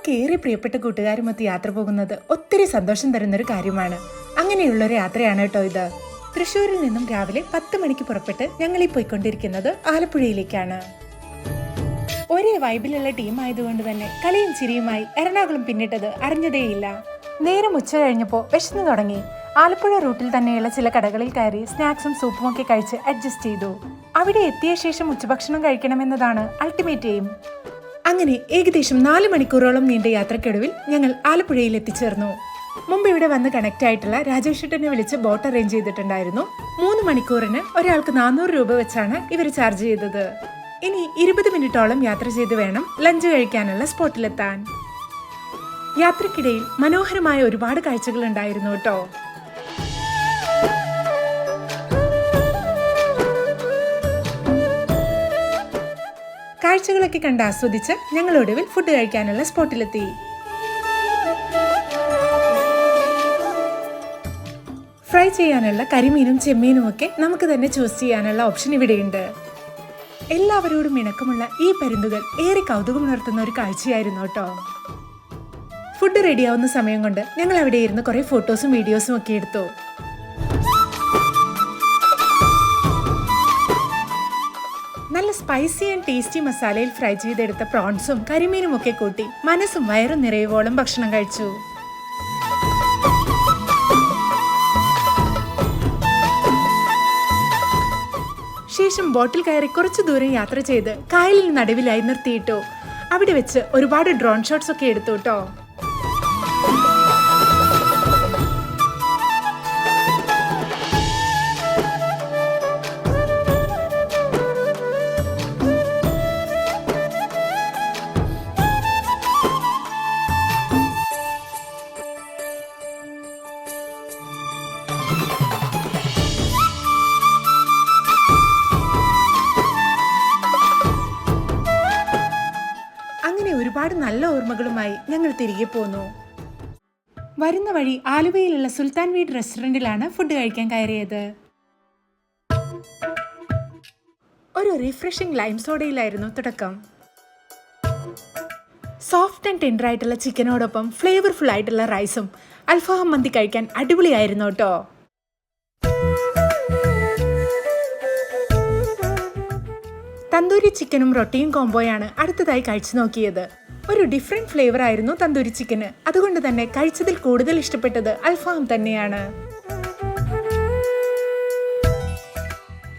നമുക്കേറെ പ്രിയപ്പെട്ട കൂട്ടുകാരുമൊത്ത് യാത്ര പോകുന്നത് ഒത്തിരി സന്തോഷം തരുന്നൊരു കാര്യമാണ്. അങ്ങനെയുള്ളൊരു യാത്രയാണ് കേട്ടോ ഇത്. തൃശ്ശൂരിൽ നിന്നും രാവിലെ 10 മണിക്ക് പുറപ്പെട്ട് ഞങ്ങൾ ഈ പോയിക്കൊണ്ടിരിക്കുന്നത് ആലപ്പുഴയിലേക്കാണ്. ഒരേ വൈബിലുള്ള ടീം ആയതുകൊണ്ട് തന്നെ കളിയും ചിരിയുമായി എറണാകുളം പിന്നിട്ടത് അറിഞ്ഞതേയില്ല. നേരം ഉച്ച കഴിഞ്ഞപ്പോൾ വിശന്നു തുടങ്ങി. ആലപ്പുഴ റൂട്ടിൽ തന്നെയുള്ള ചില കടകളിൽ കയറി സ്നാക്സും സൂപ്പും ഒക്കെ കഴിച്ച് അഡ്ജസ്റ്റ് ചെയ്തു. അവിടെ എത്തിയ ശേഷം ഉച്ചഭക്ഷണം കഴിക്കണമെന്നതാണ് അൾട്ടിമേറ്റ് എയിം. അങ്ങനെ ഏകദേശം 4 മണിക്കൂറോളം നീണ്ട യാത്രക്കൊടുവിൽ ഞങ്ങൾ ആലപ്പുഴയിൽ എത്തിച്ചേർന്നു. മുമ്പ് ഇവിടെ വന്ന് കണക്ട് ആയിട്ടുള്ള രാജേഷേട്ടനെ വിളിച്ച് ബോട്ട് അറേഞ്ച് ചെയ്തിട്ടുണ്ടായിരുന്നു. 3 മണിക്കൂറിന് ഒരാൾക്ക് 400 രൂപ വെച്ചാണ് ഇവർ ചാർജ് ചെയ്തത്. ഇനി 20 മിനിറ്റോളം യാത്ര ചെയ്ത് വേണം ലഞ്ച് കഴിക്കാനുള്ള സ്പോട്ടിലെത്താൻ. യാത്രക്കിടയിൽ മനോഹരമായ ഒരുപാട് കാഴ്ചകൾ ഉണ്ടായിരുന്നു കേട്ടോ. കാഴ്ചകളൊക്കെ കണ്ട് ആസ്വദിച്ച് ഞങ്ങൾ ഒടുവിൽ ഫുഡ് കഴിക്കാനുള്ള സ്പോട്ടിലെത്തി. ഫ്രൈ ചെയ്യാനുള്ള കരിമീനും ചെമ്മീനും ഒക്കെ നമുക്ക് തന്നെ ചൂസ് ചെയ്യാനുള്ള ഓപ്ഷൻ ഇവിടെയുണ്ട്. എല്ലാവരോടും ഇണക്കമുള്ള ഈ പരുന്തുകൾ ഏറെ കൗതുകമുണർത്തുന്ന ഒരു കാഴ്ചയായിരുന്നു കേട്ടോ. ഫുഡ് റെഡിയാവുന്ന സമയം കൊണ്ട് ഞങ്ങൾ അവിടെ ഇരുന്ന് കുറെ ഫോട്ടോസും വീഡിയോസും ഒക്കെ എടുത്തു. നല്ല സ്പൈസി ആൻഡ് ടേസ്റ്റി മസാലയിൽ ഫ്രൈ ചെയ്തെടുത്ത പ്രോൺസും കരിമീനും ഒക്കെ കൂട്ടി മനസ്സും വയറും നിറയുവോളം ഭക്ഷണം കഴിച്ചു. ശേഷം ബോട്ടിൽ കയറി കുറച്ചു ദൂരം യാത്ര ചെയ്ത് കായലിന് നടുവിലായി നിർത്തിയിട്ടു. അവിടെ വെച്ച് ഒരുപാട് ഡ്രോൺ ഷോട്ട്സ് ഒക്കെ എടുത്തു കേട്ടോ. ഒരുപാട് നല്ല ഓർമ്മകളുമായി ഞങ്ങൾ തിരികെ പോന്നു. വരുന്ന വഴി ആലുവയിലുള്ള സുൽത്താൻ വീട് റെസ്റ്റോറന്റിലാണ് ഫുഡ് കഴിക്കാൻ കയറിയത്. ഒരു റിഫ്രഷിംഗ് ലൈം സോഡയിലായിരുന്നു തുടക്കം. സോഫ്റ്റ് ആൻഡ് ടെൻഡർ ആയിട്ടുള്ള ചിക്കനോടൊപ്പം ഫ്ലേവർഫുൾ ആയിട്ടുള്ള റൈസും അൽഫാം മന്തി കഴിക്കാൻ അടിപൊളിയായിരുന്നു കേട്ടോ. തന്തൂരി ചിക്കനും റൊട്ടിയും കോംബോയാണ് അടുത്തതായി കഴിച്ചു നോക്കിയത്. ഒരു ഡിഫറെന്റ് ഫ്ലേവർ ആയിരുന്നു തന്തൂരി ചിക്കന്. അതുകൊണ്ട് തന്നെ കഴിച്ചതിൽ കൂടുതൽ ഇഷ്ടപ്പെട്ടത് അൽഫാം തന്നെയാണ്.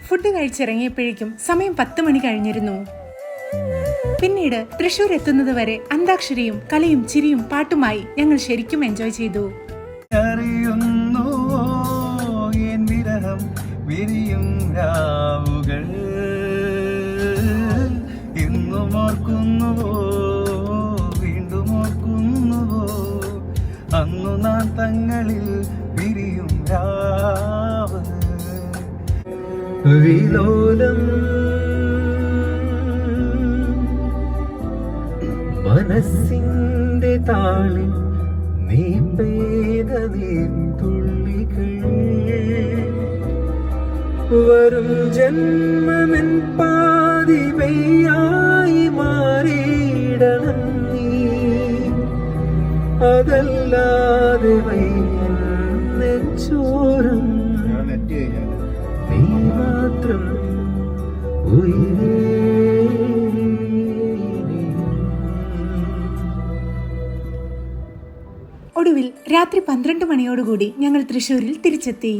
ഫുഡ് കഴിച്ചിറങ്ങിയപ്പോഴേക്കും സമയം 10 മണി കഴിഞ്ഞിരുന്നു. പിന്നീട് തൃശ്ശൂർ എത്തുന്നത് വരെ അന്താക്ഷരിയും കളിയും ചിരിയും പാട്ടുമായി ഞങ്ങൾ ശരിക്കും എൻജോയ് ചെയ്തു. അന്നു നാം തങ്ങളിൽ വിരിയും രാവ് വിലോലം മനസ്സിന്റെ താളിൽ നീ പെയ്ത നീർത്തുള്ളികൾ വരും ജന്മമെൻ പാതി പെയ്യായി മാറിയിടണം നീ. അതല്ലാതെ നെഞ്ചോരം നീ മാത്രം ഉയരേ. ഒടുവിൽ രാത്രി 12 മണിയോടുകൂടി ഞങ്ങൾ തൃശ്ശൂരിൽ തിരിച്ചെത്തി.